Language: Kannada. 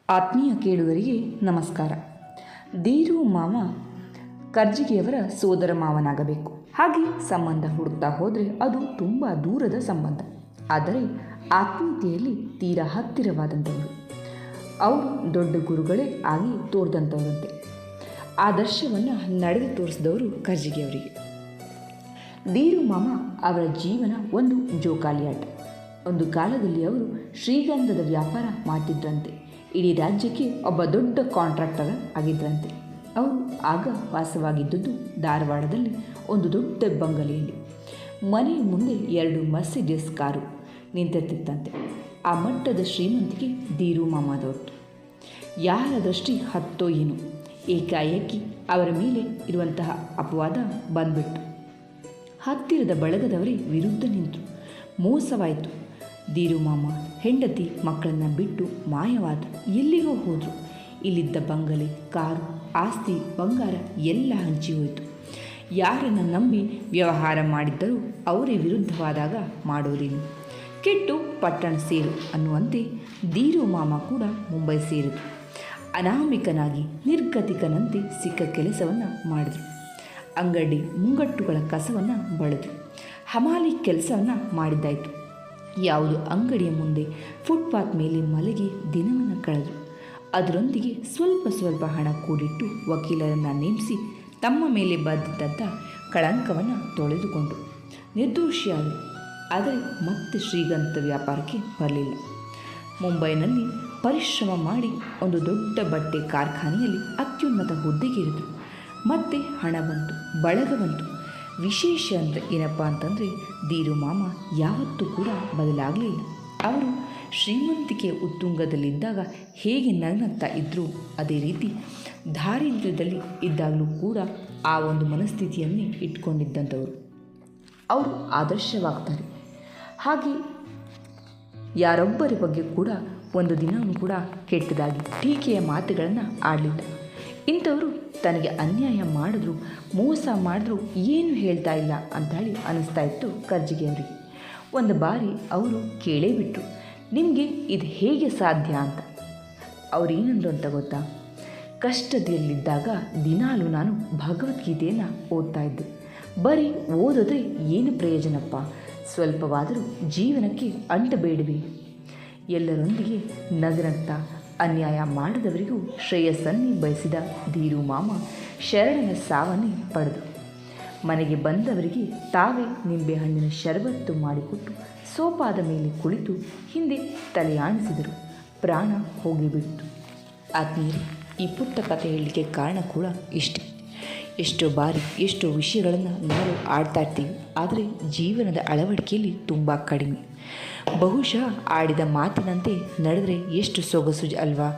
ಆತ್ಮೀಯ ಕೇಳುಗರಿಗೆ ನಮಸ್ಕಾರ. ದೀರು ಮಾವ ಕರ್ಜಿಗಿಯವರ ಸೋದರ ಮಾವನಾಗಬೇಕು. ಹಾಗೆ ಸಂಬಂಧ ಹುಡುಕ್ತಾ ಹೋದರೆ ಅದು ತುಂಬ ದೂರದ ಸಂಬಂಧ, ಆದರೆ ಆತ್ಮೀಯತೆಯಲ್ಲಿ ತೀರಾ ಹತ್ತಿರವಾದಂಥವರು. ಅವರು ದೊಡ್ಡ ಗುರುಗಳೇ ಆಗಿ ತೋರಿದಂಥವರಂತೆ. ಆದರ್ಶವನ್ನು ನಡೆದು ತೋರಿಸಿದವರು ಕರ್ಜಿಗಿಯವರಿಗೆ. ದೀರು ಮಾಮ ಅವರ ಜೀವನ ಒಂದು ಜೋಕಾಲಿಯಾಟ. ಒಂದು ಕಾಲದಲ್ಲಿ ಅವರು ಶ್ರೀಗಂಧದ ವ್ಯಾಪಾರ ಮಾಡ್ತಿದ್ರಂತೆ. ಇಡೀ ರಾಜ್ಯಕ್ಕೆ ಒಬ್ಬ ದೊಡ್ಡ ಕಾಂಟ್ರಾಕ್ಟರ್ ಆಗಿದ್ದರಂತೆ. ಅವರು ಆಗ ವಾಸವಾಗಿದ್ದುದು ಧಾರವಾಡದಲ್ಲಿ ಒಂದು ದೊಡ್ಡ ಬಂಗಲೆಯಲ್ಲಿ. ಮನೆಯ ಮುಂದೆ 2 ಮರ್ಸಿಡಿಸ್ ಕಾರು ನಿಂತಿರ್ತಿತ್ತಂತೆ. ಆ ಮಟ್ಟದ ಶ್ರೀಮಂತಿಕೆ ದೀರು ಮಾಮದವ್ರದ್ದು. ಯಾರ ದೃಷ್ಟಿ ಹತ್ತೋ ಏನು, ಏಕಾಏಕಿ ಅವರ ಮೇಲೆ ಇರುವಂತಹ ಅಪವಾದ ಬಂದ್ಬಿಟ್ಟು ಹತ್ತಿರದ ಬಳಗದವರೇ ವಿರುದ್ಧ ನಿಂತರು. ಮೋಸವಾಯಿತು. ದೀರು ಮಾಮ ಹೆಂಡತಿ ಮಕ್ಕಳನ್ನು ಬಿಟ್ಟು ಮಾಯವಾದರು, ಎಲ್ಲಿಗೋ ಹೋದರು. ಇಲ್ಲಿದ್ದ ಬಂಗಲೆ, ಕಾರು, ಆಸ್ತಿ, ಬಂಗಾರ ಎಲ್ಲ ಹಂಚಿ ಹೋಯಿತು. ಯಾರನ್ನು ನಂಬಿ ವ್ಯವಹಾರ ಮಾಡಿದ್ದರೂ ಅವರೇ ವಿರುದ್ಧವಾದಾಗ ಮಾಡೋದೇನು? ಕೆಟ್ಟು ಪಟ್ಟಣ ಸೇರು ಅನ್ನುವಂತೆ ದೀರು ಮಾಮ ಕೂಡ ಮುಂಬೈ ಸೇರಿದರು. ಅನಾಮಿಕನಾಗಿ ನಿರ್ಗತಿಕನಂತೆ ಸಿಕ್ಕ ಕೆಲಸವನ್ನು ಮಾಡಿದರು. ಅಂಗಡಿ ಮುಂಗಟ್ಟುಗಳ ಕಸವನ್ನು ಬಳಿದರು. ಹಮಾಲಿ ಕೆಲಸವನ್ನು ಮಾಡಿದ್ದಾಯಿತು. ಯಾವುದು ಅಂಗಡಿಯ ಮುಂದೆ ಫುಟ್ಪಾತ್ ಮೇಲೆ ಮಲಗಿ ದಿನವನ್ನು ಕಳೆದರು. ಅದರೊಂದಿಗೆ ಸ್ವಲ್ಪ ಹಣ ಕೂಡಿಟ್ಟು ವಕೀಲರನ್ನು ನೇಮಿಸಿ ತಮ್ಮ ಮೇಲೆ ಬಂದಿದ್ದಂಥ ಕಳಂಕವನ್ನು ತೊಳೆದುಕೊಂಡು ನಿರ್ದೋಷಿಯಾದರು. ಆದರೆ ಮತ್ತೆ ಶ್ರೀಗಂಧ ವ್ಯಾಪಾರಕ್ಕೆ ಬರಲಿಲ್ಲ. ಮುಂಬೈನಲ್ಲಿ ಪರಿಶ್ರಮ ಮಾಡಿ ಒಂದು ದೊಡ್ಡ ಬಟ್ಟೆ ಕಾರ್ಖಾನೆಯಲ್ಲಿ ಅತ್ಯುನ್ನತ ಹುದ್ದೆಗೇರಿದರು. ಮತ್ತೆ ಹಣ ಬಂತು, ಬಳಗ ಬಂತು. ವಿಶೇಷ ಏನಪ್ಪ ಅಂತಂದರೆ ದೀರು ಮಾಮ ಯಾವತ್ತೂ ಕೂಡ ಬದಲಾಗಲಿಲ್ಲ. ಅವರು ಶ್ರೀಮಂತಿಕೆಯ ಉತ್ತುಂಗದಲ್ಲಿದ್ದಾಗ ಹೇಗೆ ನಗ್ನಗ್ತಾ ಇದ್ದರೂ ಅದೇ ರೀತಿ ದಾರಿದ್ರ್ಯದಲ್ಲಿ ಇದ್ದಾಗಲೂ ಕೂಡ ಆ ಒಂದು ಮನಸ್ಥಿತಿಯನ್ನೇ ಇಟ್ಕೊಂಡಿದ್ದಂಥವರು. ಅವರು ಆದರ್ಶವಾಗ್ತಾರೆ. ಹಾಗೆ ಯಾರೊಬ್ಬರ ಬಗ್ಗೆ ಕೂಡ ಒಂದು ದಿನವೂ ಕೂಡ ಕೆಟ್ಟದಾಗಿ ಟೀಕೆಯ ಮಾತುಗಳನ್ನು ಆಡಲಿಲ್ಲ. ಇಂಥವರು ತನಗೆ ಅನ್ಯಾಯ ಮಾಡಿದ್ರು, ಮೋಸ ಮಾಡಿದ್ರು ಏನು ಹೇಳ್ತಾ ಇಲ್ಲ ಅಂತ ಹೇಳಿ ಅನ್ನಿಸ್ತಾ ಇತ್ತು ಕರ್ಜಿಗಿಯವರಿಗೆ. ಒಂದು ಬಾರಿ ಅವರು ಕೇಳೇ ಬಿಟ್ಟರು, ನಿಮಗೆ ಇದು ಹೇಗೆ ಸಾಧ್ಯ ಅಂತ. ಅವರೇನಂದ್ರು ಅಂತ ಗೊತ್ತಾ? ಕಷ್ಟದಲ್ಲಿದ್ದಾಗ ದಿನಾಲೂ ನಾನು ಭಗವದ್ಗೀತೆಯನ್ನು ಓದ್ತಾ ಇದ್ದೆ. ಬರೀ ಓದಿದ್ರೆ ಏನು ಪ್ರಯೋಜನಪ್ಪ? ಸ್ವಲ್ಪವಾದರೂ ಜೀವನಕ್ಕೆ ಅಂಟಬೇಡವೆ. ಎಲ್ಲರೊಂದಿಗೆ ನಗನಗ್ತಾ ಅನ್ಯಾಯ ಮಾಡಿದವರಿಗೂ ಶ್ರೇಯಸ್ಸನ್ನೇ ಬಯಸಿದ ದೀರು ಮಾಮ ಶರಣನ ಸಾವನ್ನೇ ಪಡೆದರು. ಮನೆಗೆ ಬಂದವರಿಗೆ ತಾವೇ ನಿಂಬೆಹಣ್ಣಿನ ಶರಬತ್ತು ಮಾಡಿಕೊಟ್ಟು ಸೋಪಾದ ಮೇಲೆ ಕುಳಿತು ಹಿಂದೆ ತಲೆಯಾಣಿಸಿದರು. ಪ್ರಾಣ ಹೋಗಿಬಿಟ್ಟು. ಆತ್ಮೀಯರೇ, ಈ ಪುಟ್ಟ ಕಥೆ ಹೇಳಲಿಕ್ಕೆ ಕಾರಣ ಕೂಡ ಇಷ್ಟೇ. ಎಷ್ಟೋ ಬಾರಿ ಎಷ್ಟೋ ವಿಷಯಗಳನ್ನು ನಾವು ಆಡ್ತಾ ಇರ್ತೀವಿ, ಆದರೆ ಜೀವನದ ಅಳವಡಿಕೆಯಲ್ಲಿ ತುಂಬ ಕಡಿಮೆ. ಬಹುಶಃ ಆಡಿದ ಮಾತಿನಂತೆ ನಡೆದರೆ ಎಷ್ಟು ಸೊಗಸು ಅಲ್ವಾ?